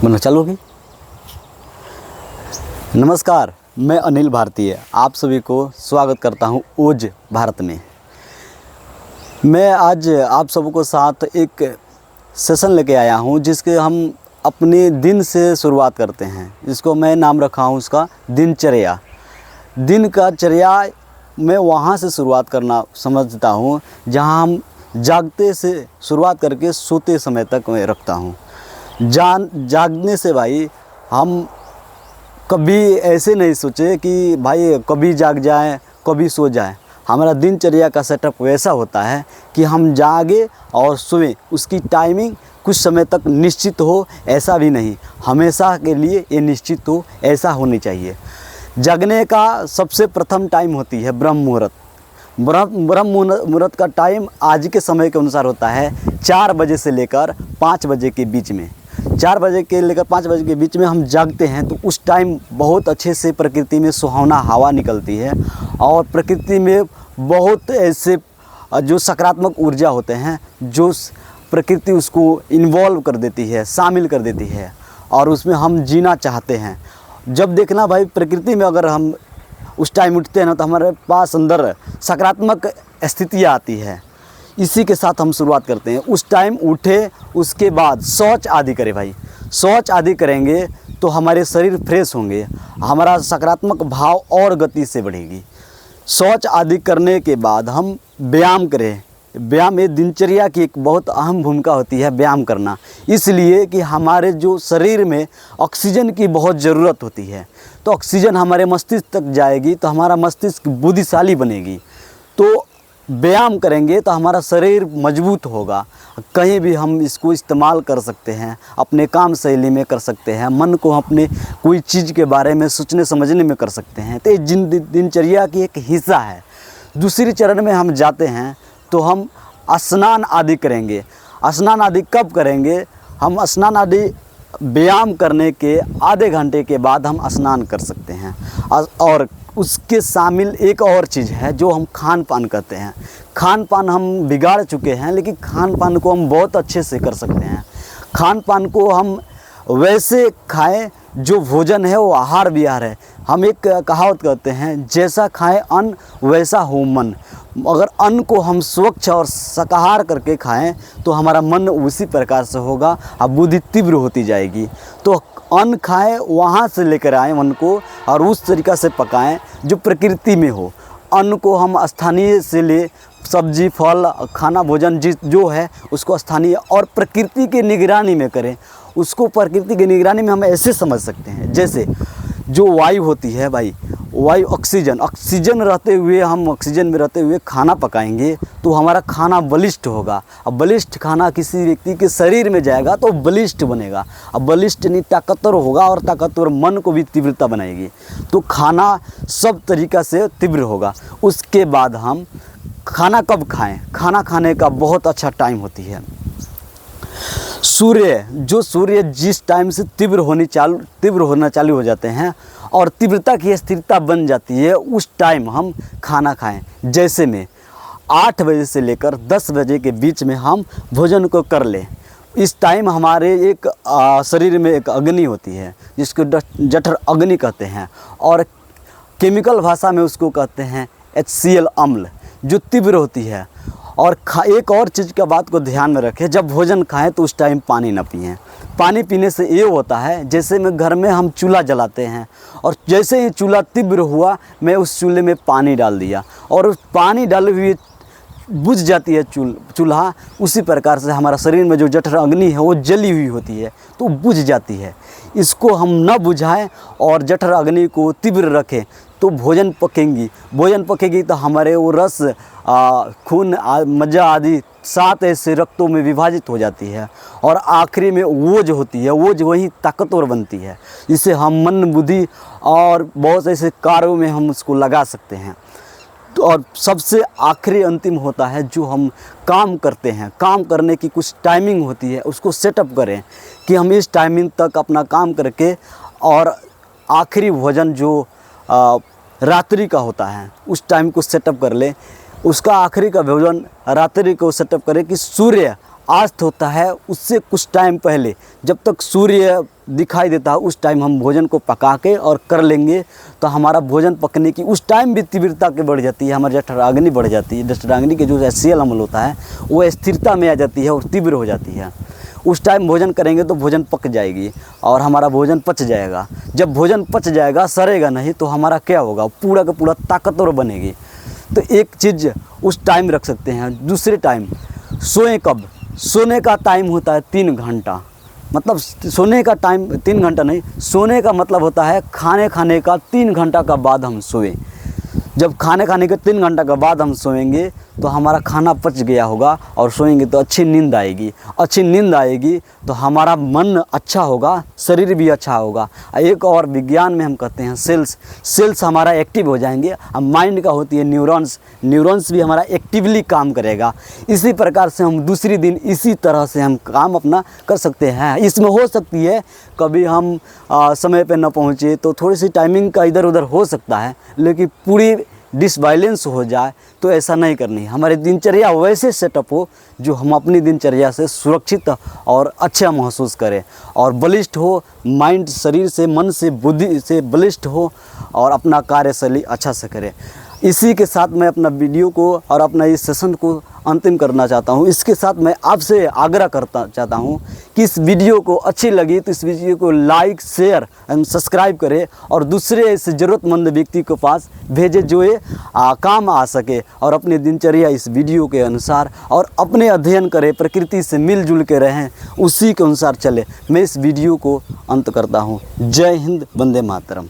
बनना चालू होगी। नमस्कार, मैं अनिल भारतीय आप सभी को स्वागत करता हूं ओज भारत में। मैं आज आप सबको साथ एक सेशन लेके आया हूं जिसके हम अपने दिन से शुरुआत करते हैं, जिसको मैं नाम रखा हूं उसका दिनचर्या। दिन का चर्या मैं वहाँ से शुरुआत करना समझता हूँ जहाँ हम जागते से शुरुआत करके सोते समय तक मैं रखता हूँ। जागने से भाई हम कभी ऐसे नहीं सोचे कि भाई कभी जाग जाए कभी सो जाए। हमारा दिनचर्या का सेटअप वैसा होता है कि हम जागे और सोएं, उसकी टाइमिंग कुछ समय तक निश्चित हो ऐसा भी नहीं, हमेशा के लिए ये निश्चित हो ऐसा होनी चाहिए। जगने का सबसे प्रथम टाइम होती है ब्रह्म मुहूर्त। ब्रह्म मुहूर्त का टाइम आज के समय के अनुसार होता है 4 बजे से लेकर 5 बजे के बीच में। 4 बजे के लेकर 5 बजे के बीच में हम जागते हैं तो उस टाइम बहुत अच्छे से प्रकृति में सुहावना हवा निकलती है और प्रकृति में बहुत ऐसे जो सकारात्मक ऊर्जा होते हैं जो प्रकृति उसको इन्वॉल्व कर देती है, शामिल कर देती है और उसमें हम जीना चाहते हैं। जब देखना भाई प्रकृति में अगर हम उस टाइम उठते हैं ना तो हमारे पास अंदर सकारात्मक स्थितियाँ आती है। इसी के साथ हम शुरुआत करते हैं। उस टाइम उठे उसके बाद शौच आदि करें भाई। शौच आदि करेंगे तो हमारे शरीर फ्रेश होंगे, हमारा सकारात्मक भाव और गति से बढ़ेगी। शौच आदि करने के बाद हम व्यायाम करें। व्यायाम ये दिनचर्या की एक बहुत अहम भूमिका होती है व्यायाम करना, इसलिए कि हमारे जो शरीर में ऑक्सीजन की बहुत ज़रूरत होती है। तो ऑक्सीजन हमारे मस्तिष्क तक जाएगी तो हमारा मस्तिष्क बुद्धिशाली बनेगी। तो व्यायाम करेंगे तो हमारा शरीर मजबूत होगा। कहीं भी हम इसको इस्तेमाल कर सकते हैं, अपने काम शैली में कर सकते हैं, मन को अपने कोई चीज़ के बारे में सोचने समझने में कर सकते हैं। तो ये दिनचर्या की एक हिस्सा है। दूसरी चरण में हम जाते हैं तो हम स्नान आदि करेंगे। स्नान आदि कब करेंगे? हम स्नान आदि व्यायाम करने के आधे घंटे के बाद हम स्नान कर सकते हैं। और उसके शामिल एक और चीज़ है जो हम खान पान कहते हैं। खान पान हम बिगाड़ चुके हैं, लेकिन खान पान को हम बहुत अच्छे से कर सकते हैं। खान पान को हम वैसे खाएं जो भोजन है वो आहार विहार है। हम एक कहावत कहते हैं, जैसा खाएं अन्न वैसा हो मन। अगर अन्न को हम स्वच्छ और शाकाहार करके खाएं तो हमारा मन उसी प्रकार से होगा और बुद्धि तीव्र होती जाएगी। तो अन्न खाएं, वहाँ से लेकर आएँ मन को और उस तरीक़ा से पकाएं जो प्रकृति में हो। अन्न को हम स्थानीय से ले, सब्जी फल खाना भोजन जो है उसको स्थानीय और प्रकृति के निगरानी में करें। उसको प्रकृति की निगरानी में हम ऐसे समझ सकते हैं, जैसे जो वायु होती है भाई, वायु ऑक्सीजन रहते हुए हम ऑक्सीजन में रहते हुए खाना पकाएंगे तो हमारा खाना बलिष्ठ होगा। अब बलिष्ठ खाना किसी व्यक्ति के शरीर में जाएगा तो बलिष्ठ बनेगा। अब बलिष्ठ नहीं ताकतवर होगा और ताकतवर मन को भी तीव्रता बनाएगी। तो खाना सब तरीक़ा से तीव्र होगा। उसके बाद हम खाना कब खाएं? खाना खाने का बहुत अच्छा टाइम होती है सूर्य जिस टाइम से तीव्र होना चालू हो जाते हैं और तीव्रता की स्थिरता बन जाती है, उस टाइम हम खाना खाएं। जैसे में 8 बजे से लेकर 10 बजे के बीच में हम भोजन को कर लें। इस टाइम हमारे एक शरीर में एक अग्नि होती है जिसको जठर अग्नि कहते हैं और केमिकल भाषा में उसको कहते हैं HCl अम्ल, जो तीव्र होती है। और एक और चीज़ का बात को ध्यान में रखें, जब भोजन खाएं तो उस टाइम पानी ना पिएं। पानी पीने से ये होता है, जैसे में घर में हम चूल्हा जलाते हैं और जैसे ही चूल्हा तीव्र हुआ मैं उस चूल्हे में पानी डाल दिया और उस पानी डाले हुए बुझ जाती है चूल्हा। उसी प्रकार से हमारा शरीर में जो जठर अग्नि है वो जली हुई होती है तो बुझ जाती है। इसको हम न बुझाएं और जठर अग्नि को तीव्र रखें तो भोजन पकेगी तो हमारे वो रस खून मज्जा आदि 7 ऐसे रक्तों में विभाजित हो जाती है और आखिरी में ओज होती है। ओज वही ताकतवर बनती है। इसे हम मन बुद्धि और बहुत ऐसे कार्यों में हम उसको लगा सकते हैं। तो और सबसे आखिरी अंतिम होता है जो हम काम करते हैं। काम करने की कुछ टाइमिंग होती है, उसको सेटअप करें कि हम इस टाइमिंग तक अपना काम करके और आखिरी भोजन जो रात्रि का होता है उस टाइम को सेटअप कर ले। उसका आखिरी का भोजन रात्रि को सेटअप करें कि सूर्य अस्त होता है उससे कुछ टाइम पहले, जब तक सूर्य दिखाई देता है उस टाइम हम भोजन को पका के और कर लेंगे तो हमारा भोजन पकने की उस टाइम भी तीव्रता के बढ़ जाती है, हमारी जठराग्नि बढ़ जाती है। जठराग्नि के जो एचसीएल अम्ल होता है वो स्थिरता में आ जाती है और तीव्र हो जाती है। उस टाइम भोजन करेंगे तो भोजन पक जाएगी और हमारा भोजन पच जाएगा। जब भोजन पच जाएगा, सड़ेगा नहीं, तो हमारा क्या होगा, पूरा का पूरा ताकतवर बनेगी। तो एक चीज़ उस टाइम रख सकते हैं। दूसरे टाइम सोएं कब? सोने का टाइम होता है 3 घंटा। मतलब सोने का टाइम 3 घंटा नहीं, सोने का मतलब होता है खाने का 3 घंटा का बाद हम सोएं। जब खाने के 3 घंटा के बाद हम सोएंगे तो हमारा खाना पच गया होगा और सोएंगे तो अच्छी नींद आएगी। अच्छी नींद आएगी तो हमारा मन अच्छा होगा, शरीर भी अच्छा होगा। एक और विज्ञान में हम कहते हैं सेल्स हमारा एक्टिव हो जाएंगे। अब माइंड का होती है न्यूरॉन्स भी हमारा एक्टिवली काम करेगा। इसी प्रकार से हम दूसरी दिन इसी तरह से हम काम अपना कर सकते हैं। इसमें हो सकती है कभी हम समय पे न पहुँचे तो थोड़ी सी टाइमिंग का इधर उधर हो सकता है, लेकिन पूरी डिसबैलेंस हो जाए तो ऐसा नहीं करनी। हमारी दिनचर्या वैसे सेटअप हो जो हम अपनी दिनचर्या से सुरक्षित और अच्छा महसूस करें और बलिष्ठ हो, माइंड शरीर से, मन से, बुद्धि से बलिष्ठ हो और अपना कार्यशैली अच्छा से करें। इसी के साथ मैं अपना वीडियो को और अपना इस सेशन को अंतिम करना चाहता हूँ। इसके साथ मैं आपसे आग्रह करता चाहता हूँ कि इस वीडियो को अच्छी लगी तो इस वीडियो को लाइक, शेयर एवं सब्सक्राइब करें और दूसरे इस ज़रूरतमंद व्यक्ति के पास भेजे जो ये काम आ सके और अपनी दिनचर्या इस वीडियो के अनुसार और अपने अध्ययन करें, प्रकृति से मिलजुल के रहें, उसी के अनुसार चले। मैं इस वीडियो को अंत करता हूँ। जय हिंद, वंदे मातरम।